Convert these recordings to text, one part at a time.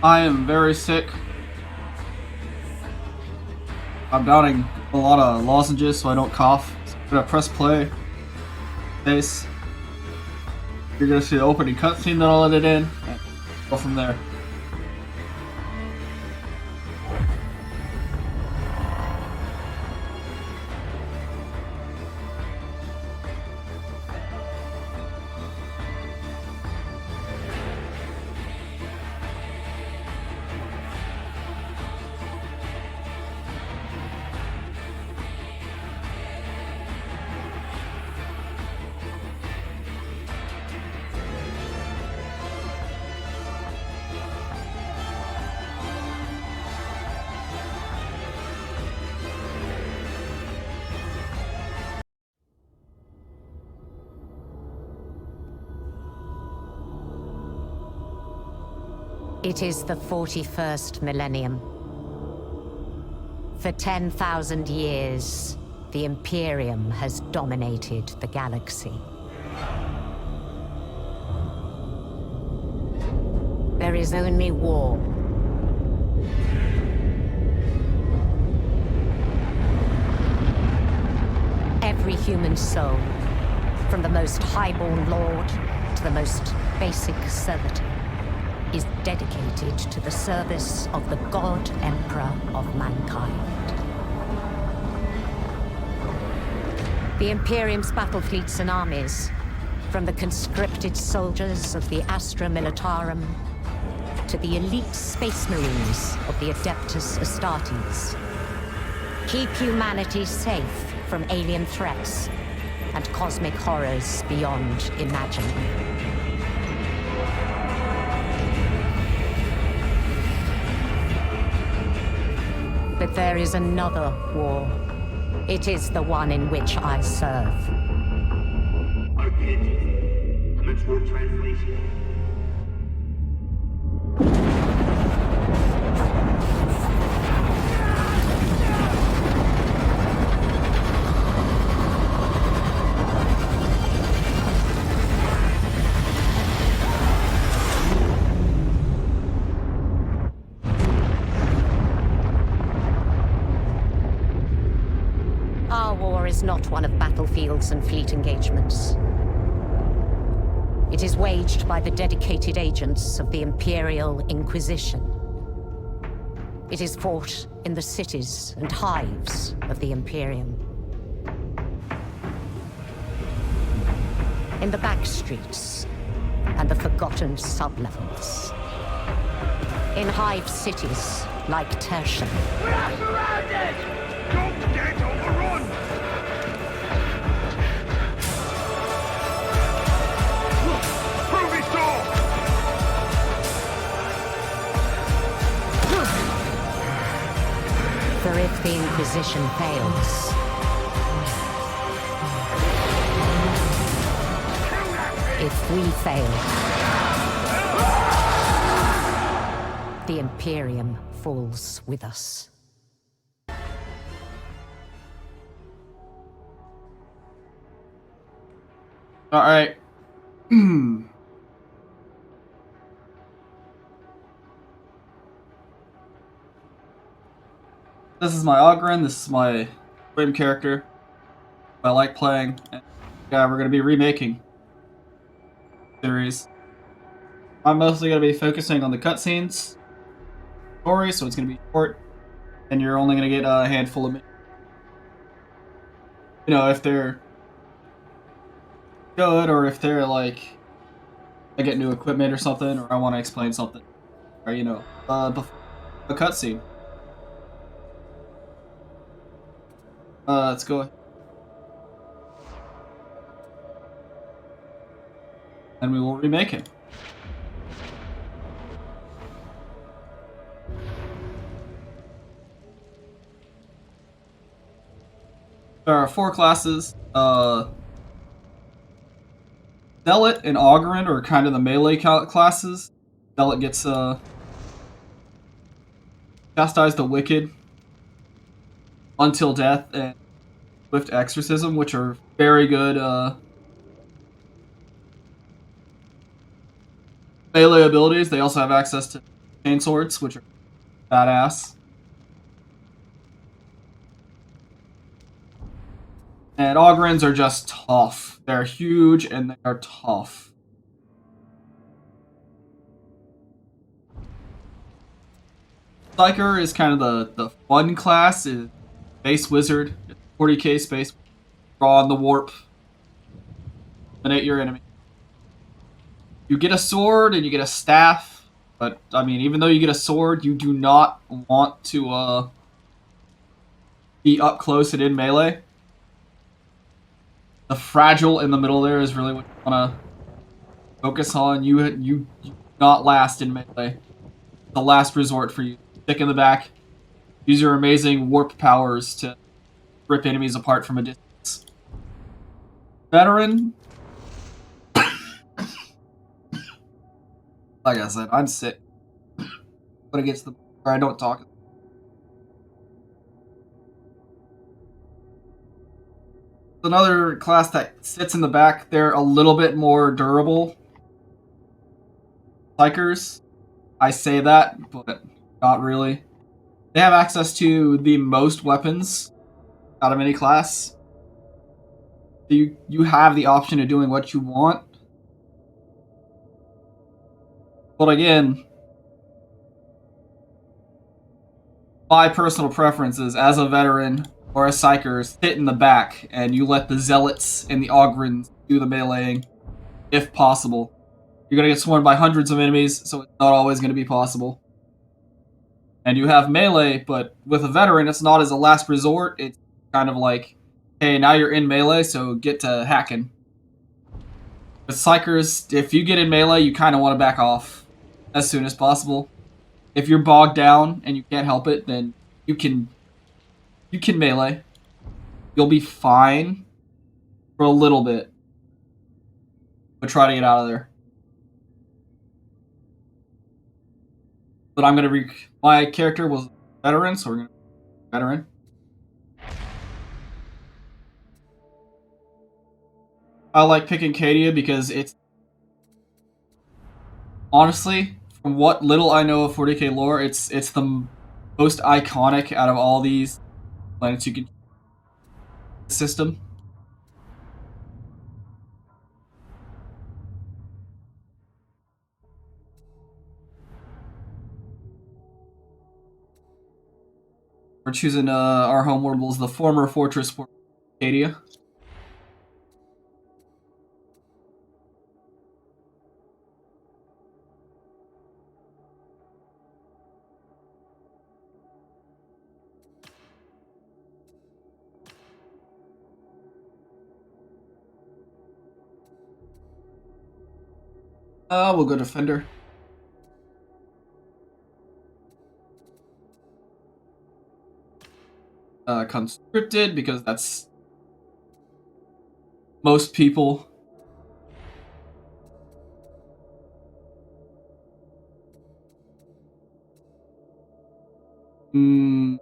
I am very sick. I'm downing a lot of lozenges so I don't cough. So I'm gonna press play. Space. You're gonna see the opening cutscene that I'll let it in. And go from there. It is the 41st millennium. For 10,000 years, the Imperium has dominated the galaxy. There is only war. Every human soul, from the most highborn lord to the most basic servitor, is dedicated to the service of the God Emperor of mankind. The Imperium's battle fleets and armies, from the conscripted soldiers of the Astra Militarum to the elite space marines of the Adeptus Astartes, keep humanity safe from alien threats and cosmic horrors beyond imagining. But there is another war. It is the one in which I serve. Again, commence for translation. Our war is not one of battlefields and fleet engagements. It is waged by the dedicated agents of the Imperial Inquisition. It is fought in the cities and hives of the Imperium. In the back streets and the forgotten sublevels. In hive cities like Tertium. We are surrounded! Don't get overrun! Prove it so! For if the Inquisition fails, if we fail, the Imperium falls with us. Alright. This is my Ogren, this is my Grim character. I like playing. And yeah, we're gonna be remaking series. I'm mostly gonna be focusing on the cutscenes, story, so it's gonna be short, and you're only gonna get a handful of minutes. You know, if they're good or if they're like I get new equipment or something, or I want to explain something, or before a cutscene. Let's go. And we will remake it. There are 4 classes. Zealot and Augurin are kind of the melee classes. Zealot gets chastise the wicked until death, and Swift Exorcism, which are very good melee abilities. They also have access to chainswords, which are badass. And Ogrins are just tough. They're huge and they are tough. Psyker is kind of the fun class. Is Space Wizard, 40k Space, draw on the warp, eliminate your enemy. You get a sword and you get a staff, but I mean, even though you get a sword, you do not want to be up close and in melee. The fragile in the middle there is really what you want to focus on. You not last in melee. The last resort for you. Stick in the back. Use your amazing warp powers to rip enemies apart from a distance. Veteran. Like I said, I'm sick. But it gets the I don't talk. Another class that sits in the back. They're a little bit more durable. Psychers. I say that, but not really. They have access to the most weapons out of any class. You have the option of doing what you want. But again, my personal preference is as a veteran or a psyker, sit in the back and you let the zealots and the Ogrins do the meleeing, if possible. You're going to get swarmed by hundreds of enemies, so it's not always going to be possible. And you have melee, but with a veteran, it's not as a last resort. It's kind of like, hey, now you're in melee, so get to hacking. With psychers, if you get in melee, you kind of want to back off as soon as possible. If you're bogged down and you can't help it, then you can melee. You'll be fine for a little bit, but try to get out of there. But I'm gonna my character was veteran, so we're gonna veteran. I like picking Cadia because it's honestly, from what little I know of 40k lore, it's the most iconic out of all these planets you can system. We're choosing our homeworld was the former fortress for Cadia. We'll go defender. Conscripted because that's most people. Hmm.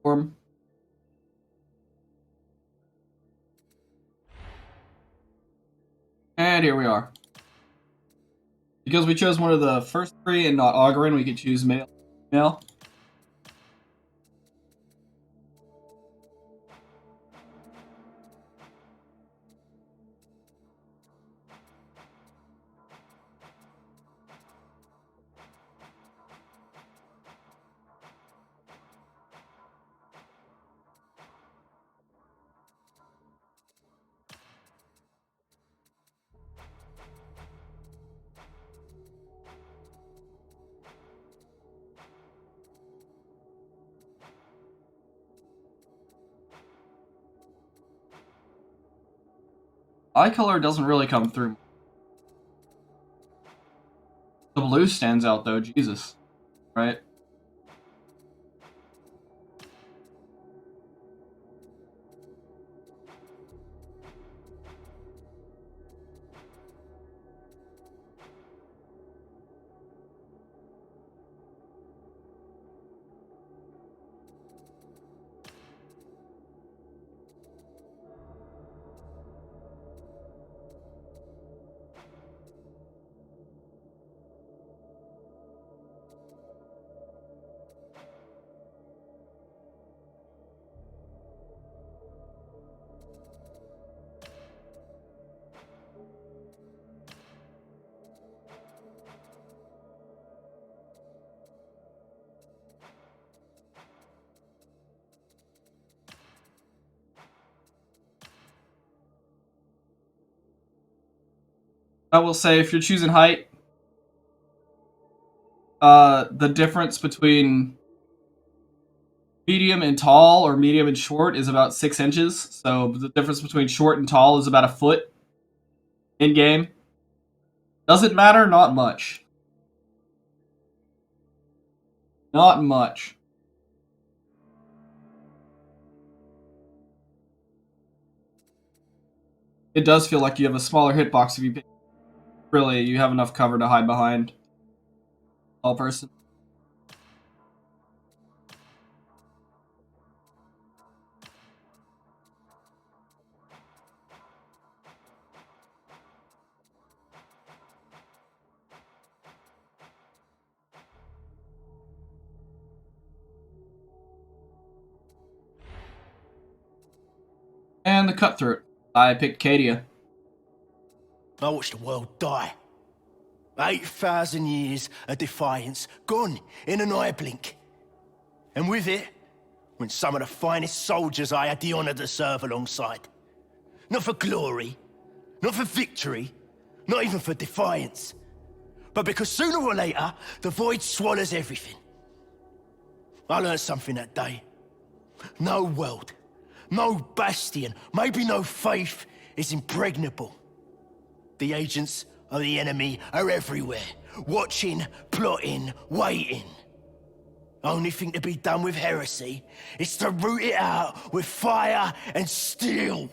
Form. And here we are. Because we chose one of the first three and not Ogryn, we could choose male. Male. Eye color doesn't really come through. The blue stands out though, Jesus. Right? I will say, if you're choosing height, the difference between medium and tall or medium and short is about 6 inches. So the difference between short and tall is about a foot in game. Does it matter? Not much. Not much. It does feel like you have a smaller hitbox if you really you have enough cover to hide behind. Tall person. And the cutthroat. I picked Cadia. I watched the world die. 8,000 years of defiance gone in an eye blink. And with it, went some of the finest soldiers I had the honor to serve alongside. Not for glory, not for victory, not even for defiance, but because sooner or later, the void swallows everything. I learned something that day. No world, no bastion, maybe no faith is impregnable. The agents of the enemy are everywhere, watching, plotting, waiting. Only thing to be done with heresy is to root it out with fire and steel.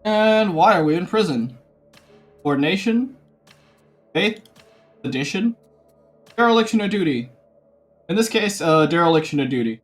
And why are we in prison? Ordination? Faith? Sedition? Dereliction of duty. In this case, dereliction of duty.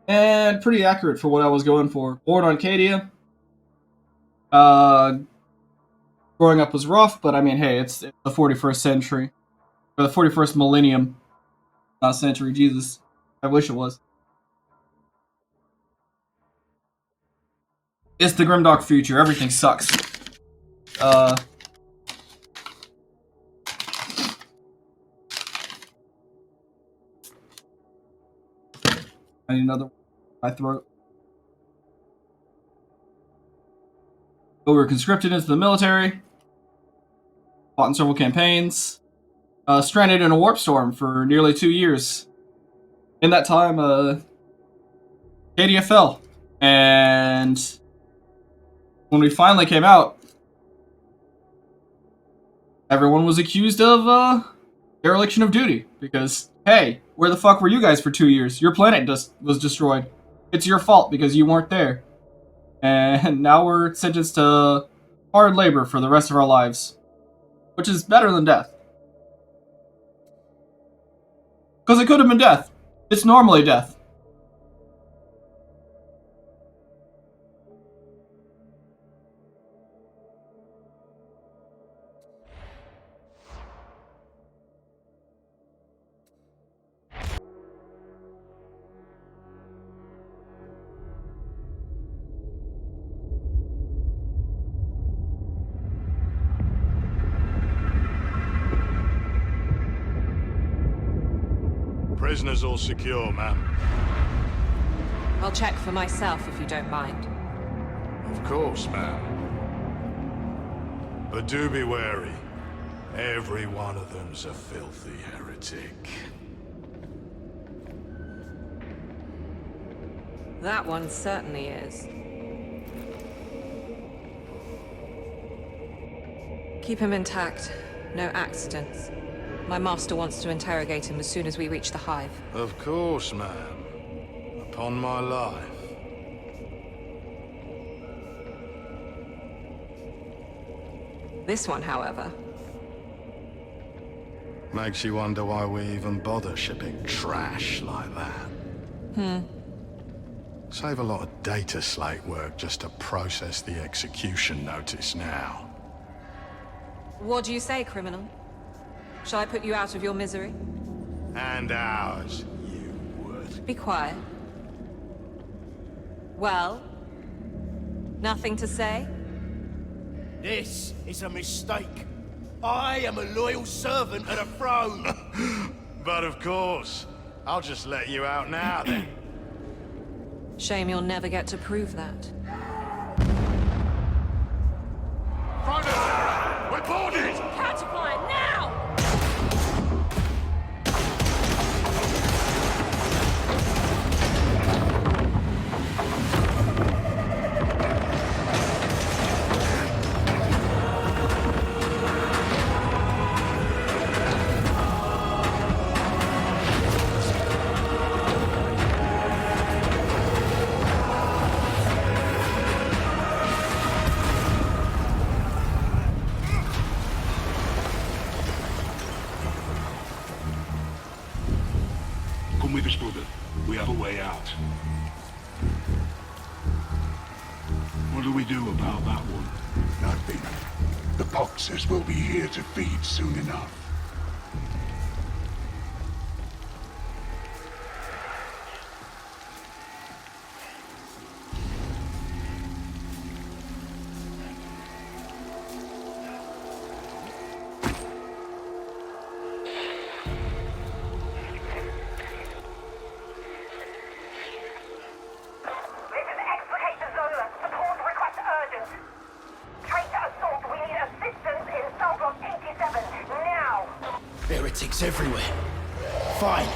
And pretty accurate for what I was going for. Born on Cadia. Growing up was rough, but I mean, hey, it's the 41st century. Or the 41st millennium. Not century, Jesus. I wish it was. It's the Grimdark future. Everything sucks. I need another one in my throat. But we were conscripted into the military. Fought in several campaigns. Stranded in a warp storm for nearly 2 years. In that time, Cadia fell. And when we finally came out, everyone was accused of dereliction of duty. Because, hey, where the fuck were you guys for 2 years? Your planet just was destroyed. It's your fault because you weren't there. And now we're sentenced to hard labor for the rest of our lives. Which is better than death. Because it could have been death. It's normally death. Prisoners all secure, ma'am. I'll check for myself if you don't mind. Of course, ma'am. But do be wary. Every one of them's a filthy heretic. That one certainly is. Keep him intact. No accidents. My master wants to interrogate him as soon as we reach the hive. Of course, ma'am. Upon my life. This one, however. Makes you wonder why we even bother shipping trash like that. Save a lot of data slate work just to process the execution notice now. What do you say, criminal? Shall I put you out of your misery? And ours, you would. Be quiet. Well? Nothing to say? This is a mistake. I am a loyal servant of the throne. But of course, I'll just let you out now then. Shame you'll never get to prove that. We're boarded! Catapult now! Come with us, brother. We have a way out. What do we do about that one? Nothing. The boxers will be here to feed soon enough. This is Explicate Zola. Support request urgent. Traitor assault. We need assistance in cell block 87. Now. Heretics everywhere. Fine.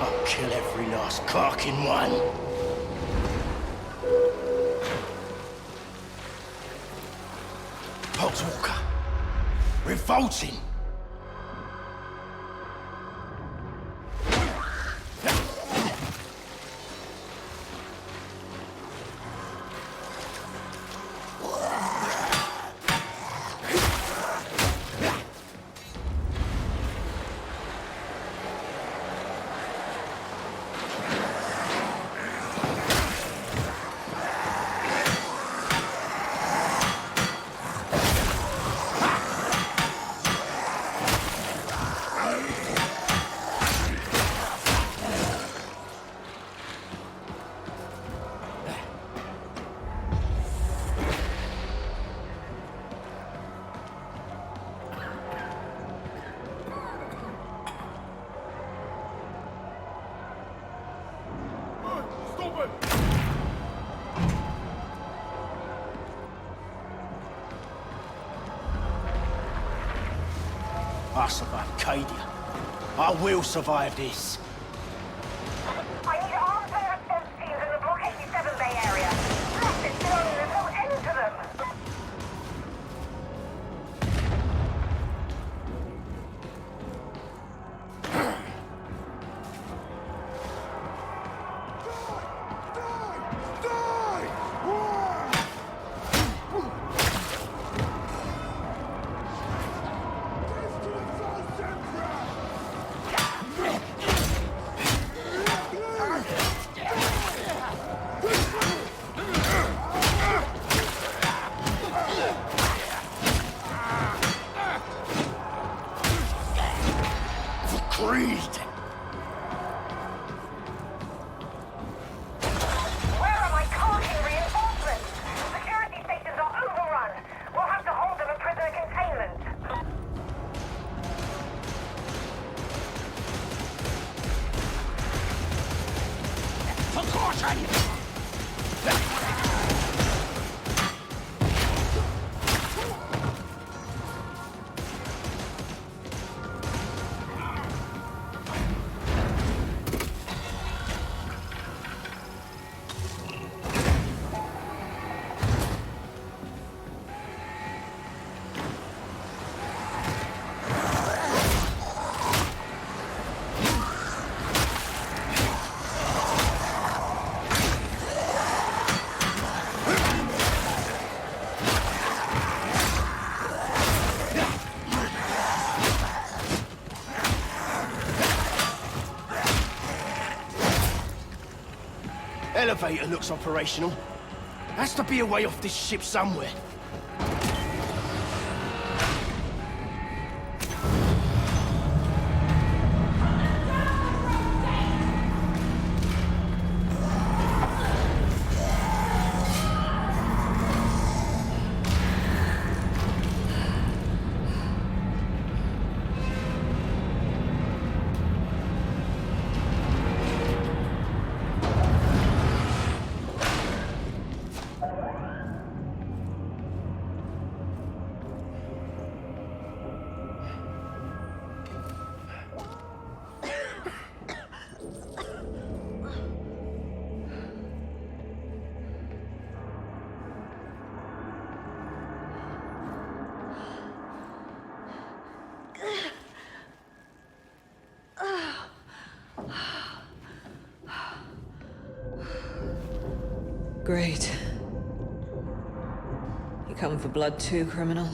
I'll kill every last carking one. Pogswalker. Revolting. I survived Cadia. I will survive this. I need armed air response teams in the block 87 Bay area. Blast it down. There's no end to them. elevator looks operational. Has to be a way off this ship somewhere. Great. You come for blood too, criminal?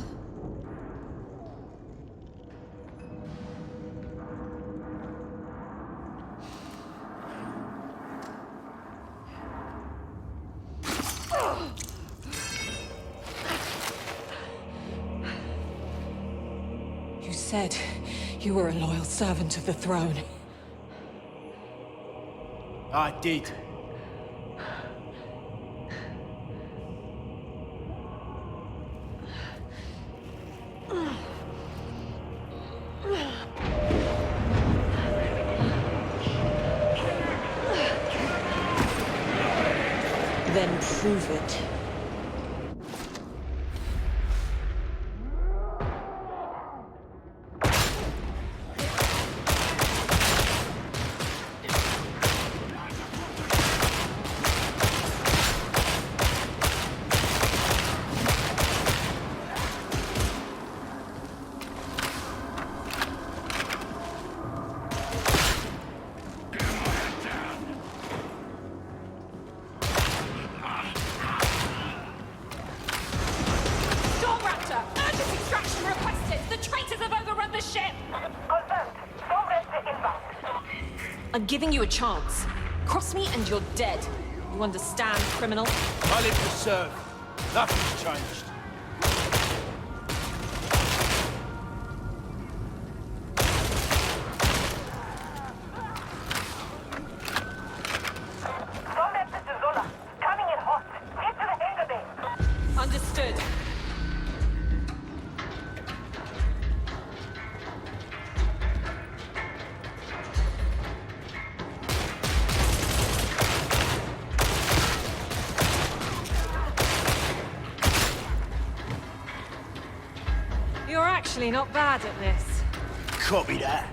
You said you were a loyal servant of the throne. I did. Then prove it. I'm giving you a chance. Cross me and you're dead. You understand, criminal? I live to serve. Nothing's changed. Understood. You're actually not bad at this. Copy that.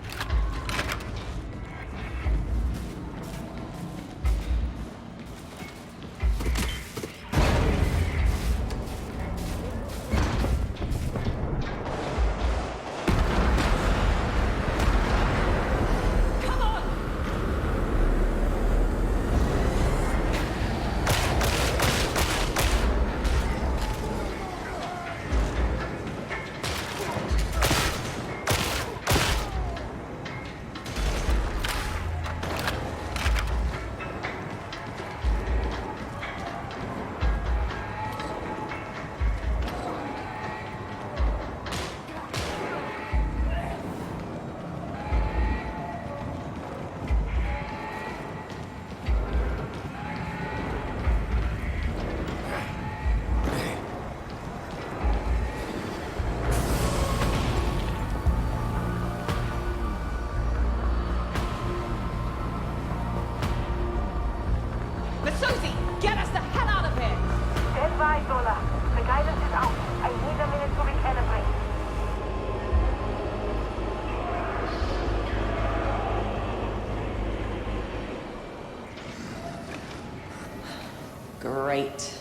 Great.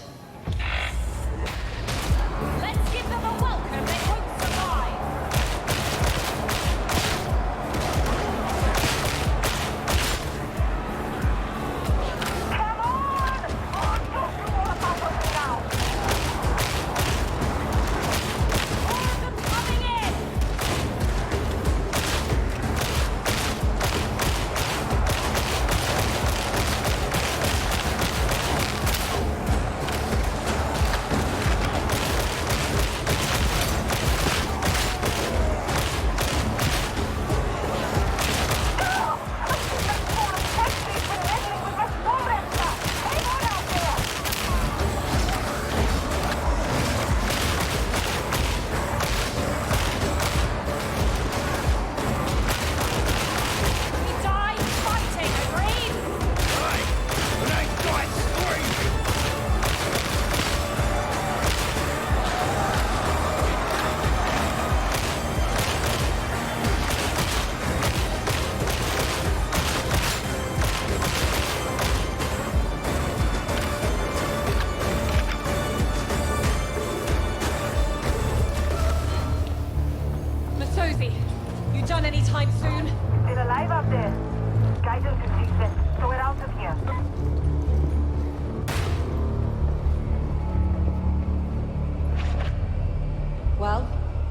Let's give them a welcome they won't survive! Come on! Oh, don't do all about us now! More of them coming in!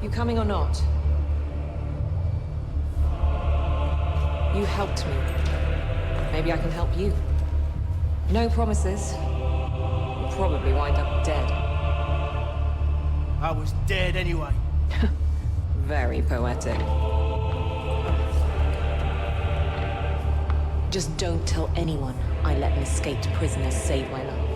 You coming or not? You helped me. Maybe I can help you. No promises. You'll probably wind up dead. I was dead anyway. Very poetic. Just don't tell anyone I let an escaped prisoner save my life.